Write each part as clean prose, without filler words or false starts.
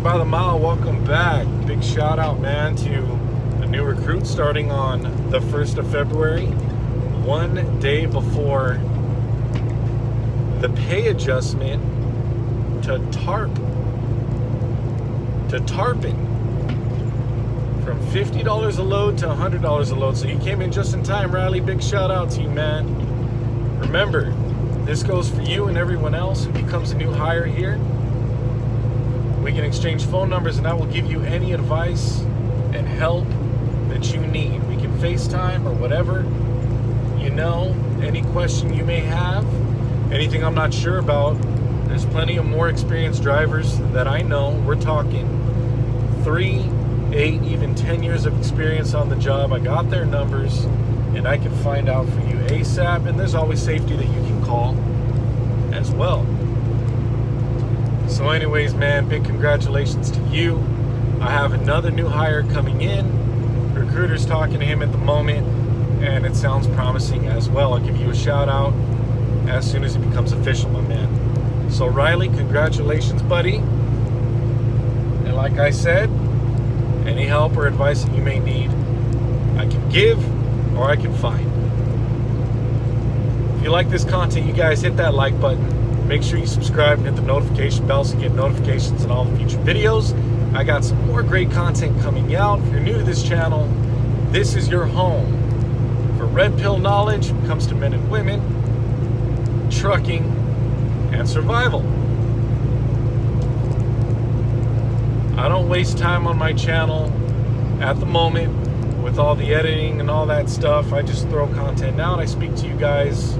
by the Mile, welcome back. Big shout out, man, to a new recruit starting on the 1st of February, one day before the pay adjustment to Tarping from $50 a load to $100 a load. So you came in just in time, Riley. Big shout out to you, man. Remember, this goes for you and everyone else who becomes a new hire here. We can exchange phone numbers and I will give you any advice and help that you need. We can FaceTime or whatever, you know, any question you may have, anything I'm not sure about. There's plenty of more experienced drivers that I know. We're talking 3, 8, even 10 years of experience on the job. I got their numbers and I can find out for you ASAP. And there's always safety that you can call as well. So anyways, man, big congratulations to you. I have another new hire coming in. The recruiter's talking to him at the moment, and it sounds promising as well. I'll give you a shout out as soon as it becomes official, my man. So Riley, congratulations, buddy. And like I said, any help or advice that you may need, I can give or I can find. If you like this content, you guys hit that like button. Make sure you subscribe and hit the notification bell so you get notifications on all the future videos. I got some more great content coming out. If you're new to this channel, this is your home for red pill knowledge when it comes to men and women, trucking, and survival. I don't waste time on my channel at the moment with all the editing and all that stuff. I just throw content out. I speak to you guys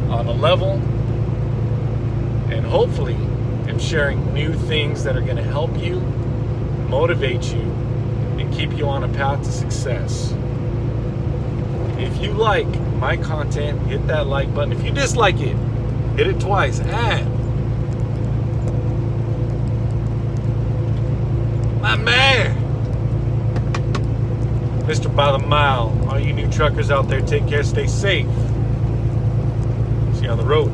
on a level, and hopefully I'm sharing new things that are going to help you, motivate you, and keep you on a path to success. If you like my content, hit that like button. If you dislike it, hit it twice. And my man, Mr. By the Mile, all you new truckers out there, take care, stay safe. See you on the road.